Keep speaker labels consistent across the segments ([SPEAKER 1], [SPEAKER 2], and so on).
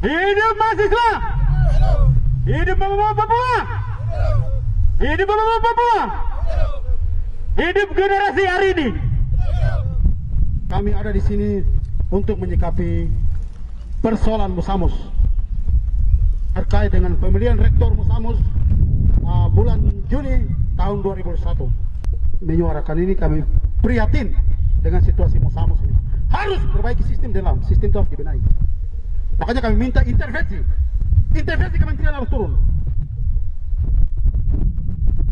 [SPEAKER 1] Hidup mahasiswa! Hidup Bapak Papua! Hidup Bapak Papua! Hidup generasi hari ini!
[SPEAKER 2] Kami ada di sini untuk menyikapi persoalan Musamus terkait dengan pemilihan rektor Musamus bulan Juni tahun 2021. Menyuarakan ini, kami prihatin dengan situasi Musamus ini. Harus perbaiki sistem itu harus dibenahi. Makanya kami minta intervensi kementerian harus turun.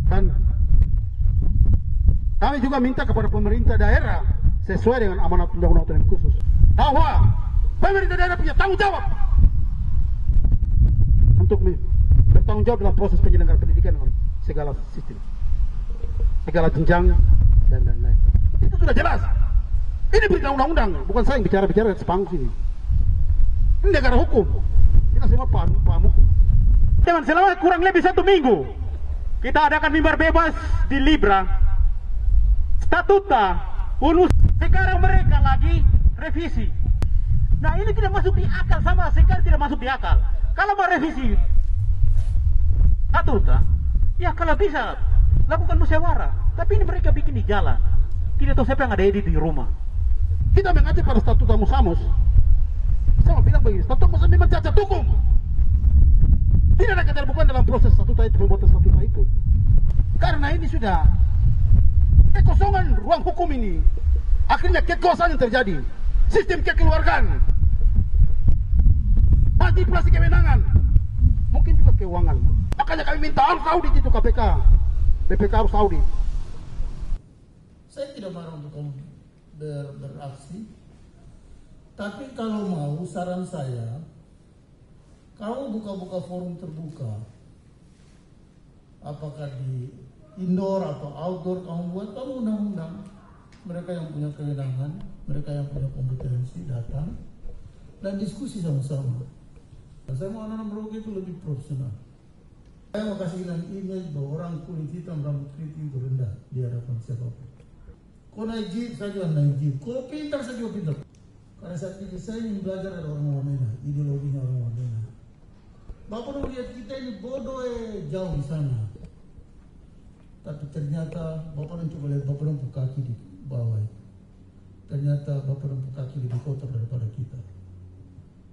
[SPEAKER 2] Dan kami juga minta kepada pemerintah daerah sesuai dengan amanat undang-undang otonomi khusus bahwa pemerintah daerah punya tanggung jawab untuk bertanggung jawab dalam proses penyelenggaraan pendidikan dalam segala sistem, segala jenjang dan lain-lain. Itu sudah jelas. Ini perintah undang-undang, bukan saya yang bicara sepanggung sini. Ini negara hukum. Kita semua paham hukum.
[SPEAKER 1] Dengan selama kurang lebih 1 minggu, kita adakan mimbar bebas di Libra. Statuta, unus. Sekarang mereka lagi revisi. Nah ini tidak masuk di akal, sama sekali tidak masuk di akal. Kalau mau revisi statuta, ya kalau bisa lakukan musyawarah. Tapi ini mereka bikin di jalan. Tidak tahu siapa yang ada edit di rumah.
[SPEAKER 2] Kita mengacu pada statuta Musamus. Saya mau bilang begini, statuta Musamus memang cacat hukum. Tidak ada keterbukaan dalam proses statuta itu, pembuatan statuta itu. Karena ini sudah kekosongan ruang hukum ini. Akhirnya kekuasaan yang terjadi. Sistem kekeluargaan. Manipulasi kewenangan. Mungkin juga keuangan. Makanya kami minta harus audit itu KPK. BPK harus audit.
[SPEAKER 3] Saya tidak marah untuk kamu beraksi, tapi kalau mau, saran saya, kamu buka-buka forum terbuka, apakah di indoor atau outdoor, kamu undang-undang. Mereka yang punya kewenangan, mereka yang punya kompetensi datang dan diskusi sama-sama. Saya mau anak-anak Merauke itu lebih profesional. Saya mau kasih image bahwa orang kulit hitam rambut keriting itu rendah di hadapan siapapun. Kau naik jeep, saya juga naik jeep. Kau pintar, saya juga pintar. Karena saat ini saya ingin belajar dari orang Wamena, ideologinya orang Wamena. Bapak udah lihat kita ini bodoh jauh di sana. Tapi ternyata Bapak coba lihat Bapak nampak kaki di bawah. Ternyata Bapak nampak kaki lebih kotor daripada kita.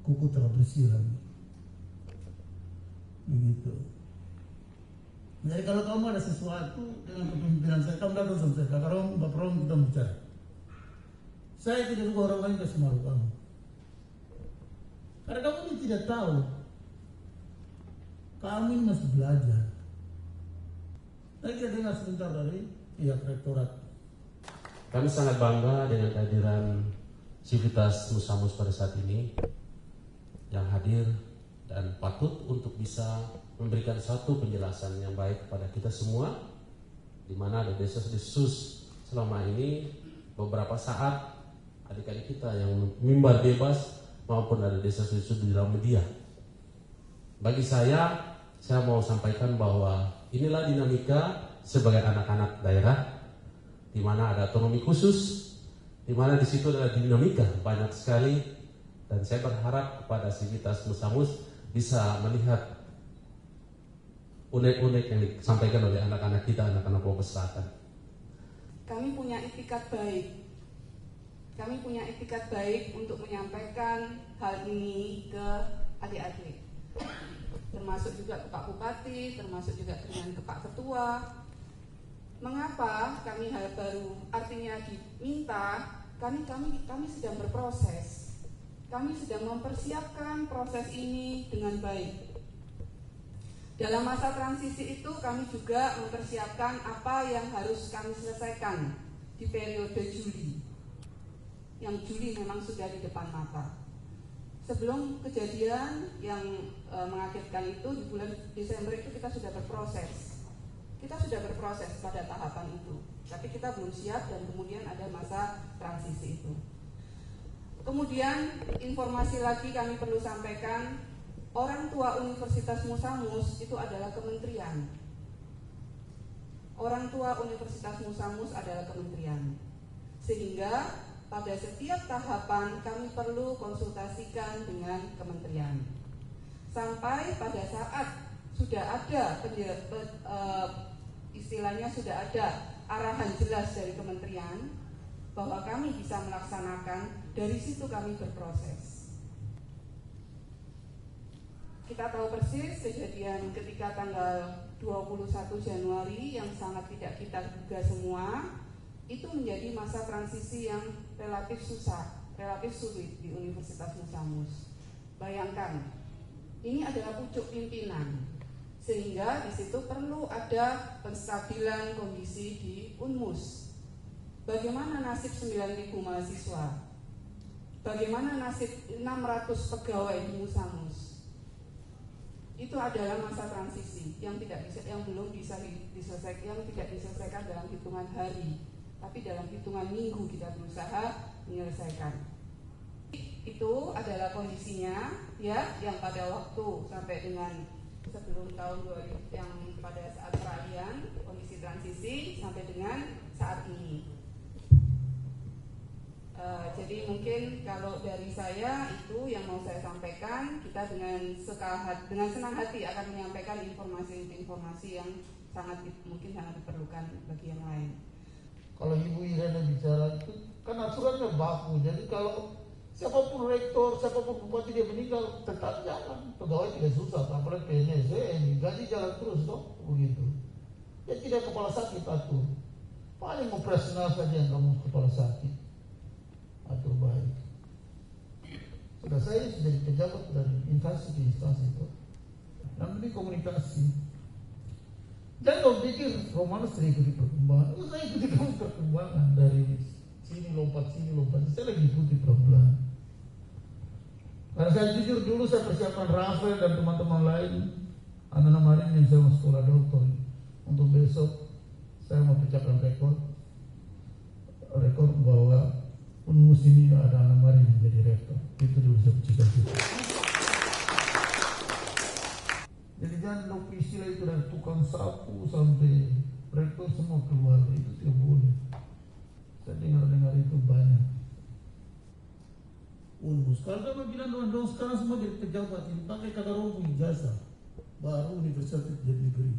[SPEAKER 3] Kuku telah bersih lagi. Begitu. Jadi kalau kamu ada sesuatu dengan kepemimpinan saya, kamu datang sama saya, Kakak Rom, Bapak Rom, kita bicara. Saya tidak suka orang lain kasih malu kamu. Karena kamu ini tidak tahu. Kami masih belajar. Saya kita dengar sebentar dari pihak rektorat.
[SPEAKER 4] Kami sangat bangga dengan kehadiran Civitas Musamus pada saat ini yang hadir dan patut untuk bisa memberikan satu penjelasan yang baik kepada kita semua, di mana ada desas-desus selama ini beberapa saat adik-adik kita yang mimbar bebas maupun ada desas-desus di dalam media. Bagi saya mau sampaikan bahwa inilah dinamika sebagai anak-anak daerah, di mana ada otonomi khusus, di mana di situ adalah dinamika banyak sekali, dan saya berharap kepada Civitas Musamus bisa melihat unek-unek yang disampaikan oleh anak-anak kita, anak-anak Brebes Selatan.
[SPEAKER 5] Kami punya itikat baik. Kami punya itikat baik untuk menyampaikan hal ini ke adik-adik. Termasuk juga ke Pak Bupati, termasuk juga dengan ke Pak Ketua. Mengapa kami hal baru? Artinya diminta, kami sedang berproses. Kami sedang mempersiapkan proses ini dengan baik. Dalam masa transisi itu kami juga mempersiapkan apa yang harus kami selesaikan di periode Juli. Yang Juli memang sudah di depan mata. Sebelum kejadian yang mengagetkan itu di bulan Desember itu kita sudah berproses. Kita sudah berproses pada tahapan itu. Tapi kita belum siap dan kemudian ada masa transisi itu. Kemudian informasi lagi kami perlu sampaikan, orang tua Universitas Musamus itu adalah kementerian. Orang tua Universitas Musamus adalah kementerian. Sehingga pada setiap tahapan kami perlu konsultasikan dengan kementerian. sampai pada saat sudah ada istilahnya sudah ada arahan jelas dari kementerian bahwa kami bisa melaksanakan, dari situ kami berproses. Kita tahu persis kejadian ketika tanggal 21 Januari yang sangat tidak kita duga semua, itu menjadi masa transisi yang relatif susah, relatif sulit di Universitas Musamus. Bayangkan, ini adalah pucuk pimpinan, sehingga di situ perlu ada penstabilan kondisi di Unmus. Bagaimana nasib 9.000 mahasiswa? Bagaimana nasib 600 pegawai di Musamus? Itu adalah masa transisi yang belum bisa diselesaikan, yang tidak diselesaikan dalam hitungan hari, tapi dalam hitungan minggu kita berusaha menyelesaikan. Itu adalah kondisinya, ya, yang pada waktu sampai dengan sebelum tahun 2000, yang pada saat peralihan kondisi transisi sampai dengan saat ini. Jadi mungkin kalau dari saya itu yang mau saya sampaikan, kita dengan senang hati akan menyampaikan informasi-informasi yang mungkin sangat diperlukan bagi yang lain.
[SPEAKER 3] Kalau Ibu Irene bicara itu kan aturannya baku, jadi kalau siapapun rektor, siapapun bupati dia meninggal, tetap jalan. Pegawai tidak susah, apalagi PNS, gaji jalan terus dong, begitu. Ya tidak kepala sakit atur. Paling operasional saja yang kamu kepala sakit. Atur baik. Sudah saya sudah pejabat dari instansi ke instansi itu. Namanya komunikasi. Dan kalau pikir Romano sering ikuti perkembangan, saya ikuti perkembangan dari sini lompat. Saya lagi ikuti pelan-pelan. Karena saya jujur dulu saya persiapkan Rafael dan teman-teman lain, anak-anak marin yang saya mau sekolah dokter. Untuk besok saya mau pecahkan rekor bahwa Unmus ini ada anak marin yang jadi rektor. Itu dulu saya cita-cita. Jadi jangan istilah itu dari tukang sapu sampai rektor semua keluar, itu tidak boleh. Saya dengar itu banyak. Unmus, kalau kamu bilang dong sekarang semua jadi pejabat ini pakai kata rombong ijazah, baru universitas jadi negeri.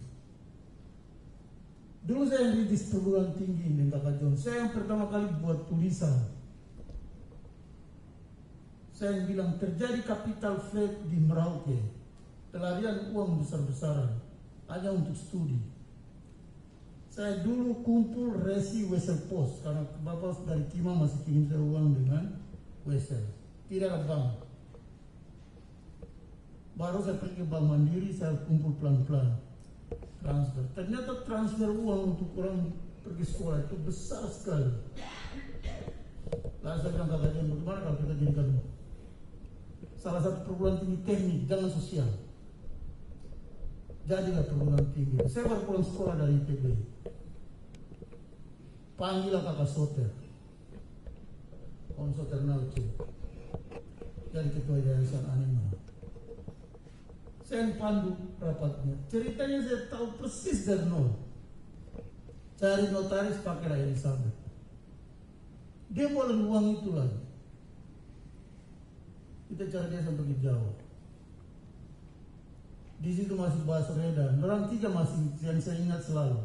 [SPEAKER 3] Dulu saya yang rintis perguruan tinggi dengan Kakak John, saya yang pertama kali buat tulisan. Saya yang bilang terjadi capital flight di Merauke, pelarian uang besar-besaran hanya untuk studi. Saya dulu kumpul resi Wesel Post karena bapak dari Kima masih kirim saya uang dengan Wesel, tidak ada bank. Baru saya pergi ke Bank Mandiri, saya kumpul pelan-pelan transfer. Ternyata transfer uang untuk orang pergi sekolah itu besar sekali. Lalu saya bilang kakaknya, bagaimana kalau kita jadikan salah satu perguruan tinggi teknik, jangan sosial. Jadilah perguruan tinggi. Saya baru pulang sekolah dari ITB. Panggillah kakak Soter, Om Soter Nauce, jadi ketua yayasan Anima. Saya yang pandu rapatnya. Ceritanya saya tahu persis dari nol. Cari notaris pakailah Elizabeth. Dia boleh uang itu lagi. Kita cari dia sampai ke Jawa. Di situ masih bahas reda. Orang tiga masih yang saya ingat selalu.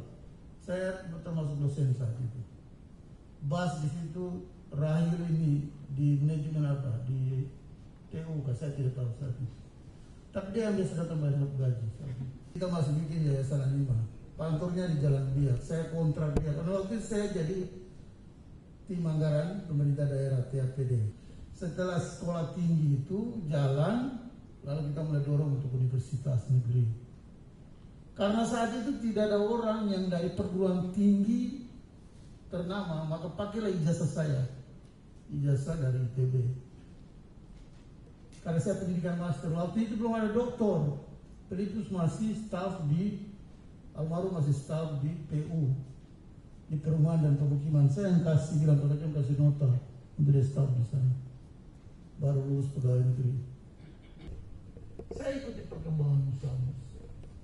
[SPEAKER 3] Saya termasuk dosen saat itu. Bahas di situ Rahil ini di manajemen apa? Di TU, saya tidak tahu saat itu. Tapi dia yang biasa datang banyak gaji. Kita masih bikin yayasan Anima. Kantornya di Jalan Biak. Saya kontrak dia. Karena waktu itu saya jadi tim anggaran pemerintah daerah TAPD. Setelah sekolah tinggi itu jalan, lalu kita mulai dorong untuk universitas negeri. Karena saat itu tidak ada orang yang dari perguruan tinggi ternama, maka pakailah ijazah saya, ijazah dari ITB. Karena saya pendidikan master, waktu itu belum ada doktor. Pelipus masih staf di almarhum masih staf di PU, di perumahan dan pemukiman. Saya yang bilang pada dia kasih nota untuk dia staf di sana. Baru lulus pegawai negeri. Saya ikuti perkembangan Musamus.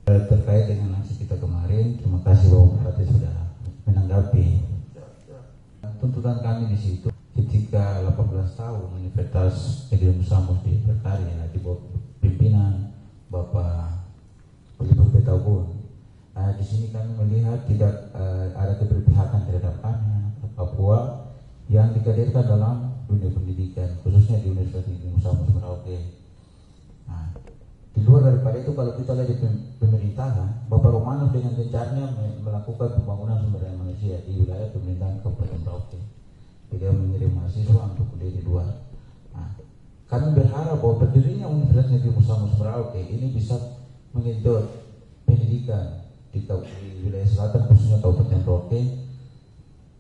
[SPEAKER 6] Terkait dengan aksi kita kemarin, terima kasih Bapak Bupati sudah menanggapi. Tuntutan kami di situ, ketika 18 tahun Universitas Negeri Musamus diperkarya di bawah pimpinan Bapak Pelipur Betabun. Di sini kami melihat tidak ada keberpihakan terhadap anak Papua yang dikaderkan dalam dunia pendidikan, khususnya di Universitas Negeri Musamus Merauke. Di luar daripada itu, kalau kita lihat di pemerintahan, Bapak Romanus dengan gencarnya melakukan pembangunan sumber daya manusia di wilayah pemerintahan Kabupaten Merauke. Beliau mengirim mahasiswa untuk kuliah di luar. Kami berharap bahwa berdirinya Universitas Negeri Musamus Merauke ini bisa mengenjot pendidikan di wilayah selatan, khususnya Kabupaten Merauke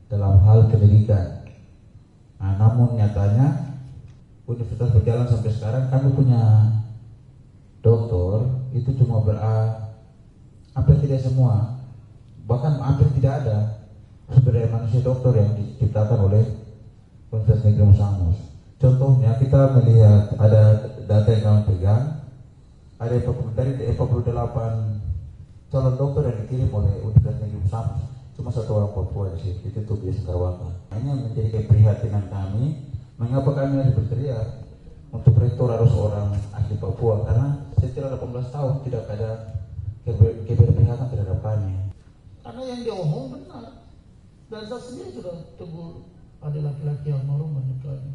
[SPEAKER 6] dalam hal pendidikan. Namun nyatanya universitas berjalan sampai sekarang, kami punya doktor itu cuma hampir tidak semua, bahkan hampir tidak ada sumber daya manusia doktor yang diciptakan oleh Universitas Negeri Musamus. Contohnya kita melihat ada data yang kami pegang, ada dari 48 calon dokter yang dikirim oleh Universitas Negeri Musamus, cuma satu orang Papua di situ, itu Tobias Karwaka. Ini yang menjadi keprihatinan kami. Mengapa kami harus berteriak untuk rektor harus orang asli Papua? Karena setelah 18 tahun tidak ada keberpihakan terhadap kami.
[SPEAKER 3] Karena yang dia omong benar, dan saya sendiri sudah tegur ada laki-laki yang mau menikah.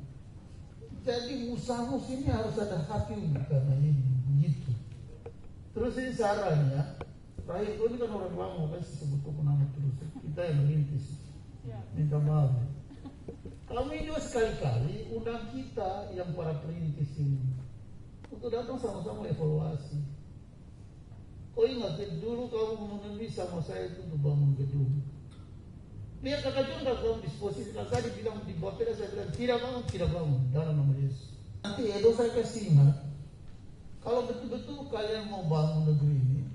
[SPEAKER 3] Jadi Musamus ini harus ada hati karena ini begitu. Terus ini sarannya, terakhir ini kan orang lama kan sebut nama terus kita yang merintis, minta maaf. Kami juga sekali-kali undang kita yang para perintis ini untuk datang sama-sama evaluasi. Kau ingat dulu kamu mengemis sama saya itu untuk bangun gedung. Biar kakak juga dalam disposisi. Kalau saya dibilang di Bapeda, saya bilang tidak bangun dalam nama Yesus. Nanti Edo saya kasih ingat, kalau betul-betul kalian mau bangun negeri ini,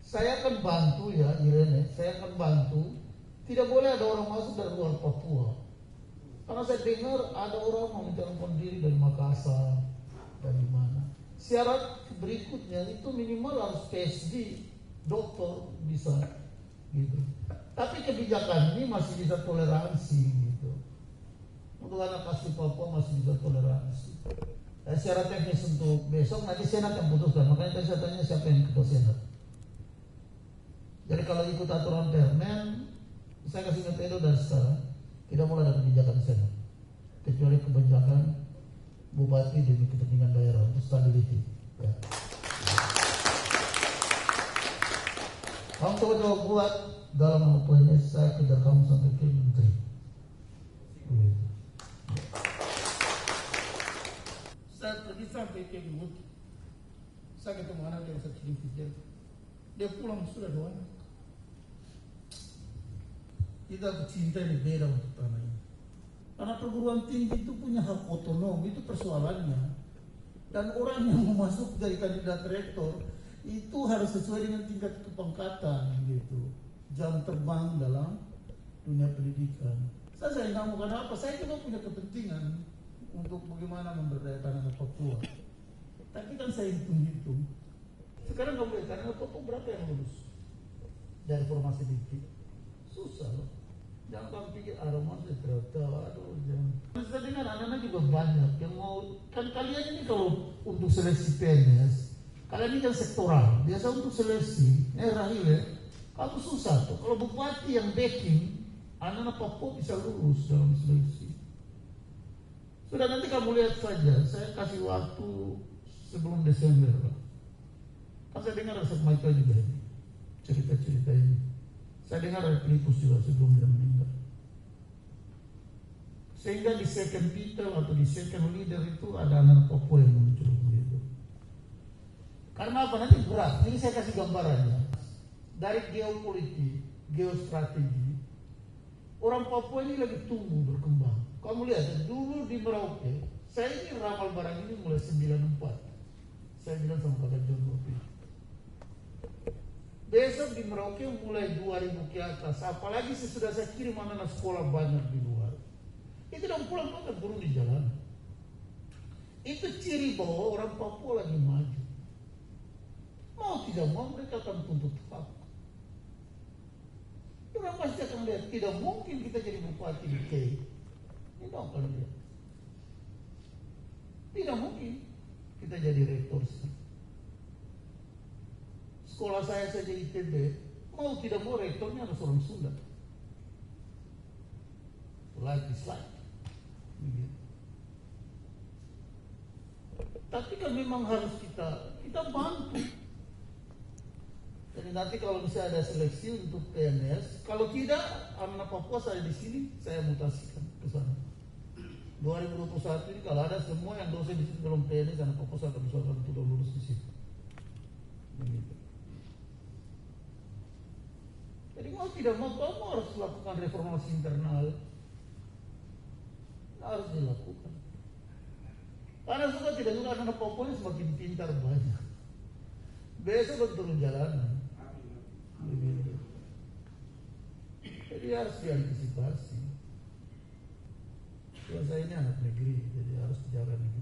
[SPEAKER 3] saya akan bantu ya Irene, saya akan bantu. Tidak boleh ada orang masuk dari luar Papua. Karena saya dengar ada orang mau mencalonkan diri dari Makassar, dari mana. Syarat berikutnya itu minimal harus PhD, doktor bisa gitu. Tapi kebijakan ini masih bisa toleransi gitu. Untuk anak asli Papua masih bisa toleransi. Syarat teknis untuk besok nanti Senat yang putuskan. Makanya tadi saya tanya siapa yang ketua Senat. Jadi kalau ikut aturan Permen, saya kasih ingat Edo dari sekarang, tidak boleh ada kebijakan Senat, kecuali kebijakan Bupati demi kepentingan daerah untuk stability. Ya. Kamu coba buat dalam apa saya kejar kamu sampai ke menteri. Saya pergi sampai ke Bukit. Saya ketemu anak yang sertifikat. Dia pulang sudah 2 anak. Kita cinta ini beda untuk tanah ini. Karena perguruan tinggi itu punya hak otonom, itu persoalannya. Dan orang yang mau masuk dari kandidat rektor itu harus sesuai dengan tingkat kepangkatan gitu. Jam terbang dalam dunia pendidikan. Saya nggak mau kenapa, saya juga punya kepentingan untuk bagaimana memberdayakan anak Papua. Tapi kan saya hitung-hitung. Sekarang kamu lihat anak Papua berapa yang lulus dari formasi dikti? Susah loh. Jangan kamu pikir aroma tertawa, aduh jangan. Saya dengar anak-anak juga banyak yang mau, kan kalian ini kalau untuk seleksi PNS, kalian ini kan sektoral, biasa untuk seleksi, Rahil ya, kamu susah tuh. Kalau bupati yang backing, anak-anak Papua bisa lulus dalam seleksi. Sudah nanti kamu lihat saja, saya kasih waktu sebelum Desember. Kan saya dengar Resep Michael juga ini, cerita-cerita ini. Saya dengar ada Filipus juga sebelum dia meninggal. Sehingga di second people atau di second leader itu ada anak Papua yang muncul begitu. Karena apa? Nanti berat. Ini saya kasih gambarannya. Dari geopolitik, geostrategi, orang Papua ini lagi tumbuh berkembang. Kamu lihat, dulu di Merauke, saya ini ramal barang ini mulai 94. Saya bilang sama kakak John Bopi. Besok di Merauke mulai 2000 ke atas. Apalagi sesudah saya kirim anak-anak sekolah banyak di luar. Itu dong pulang akan turun di jalan. Itu ciri bahwa orang Papua lagi maju. Mau tidak mau mereka akan tuntut hak. Orang pasti akan lihat, tidak mungkin kita jadi bupati di KEI. Ini dong akan lihat. Tidak mungkin kita jadi rektor. sekolah saya saja ITB, mau tidak mau rektornya harus orang Sunda. Like dislike. Begitu. Tapi kan memang harus kita bantu. Jadi nanti kalau bisa ada seleksi untuk PNS, kalau tidak anak Papua saya di sini saya mutasikan ke sana. 2021 ini kalau ada semua yang dosen di sini belum PNS, anak Papua saya akan usahakan untuk lulus di sini. Begitu. Jadi mau tidak mau kamu harus lakukan reformasi internal, harus dilakukan. Karena suka tidak suka anak Papua ini semakin pintar banyak. Besok turun jalanan. Begitu. Jadi harus diantisipasi. Ya, saya ini anak negeri, jadi harus jaga negeri.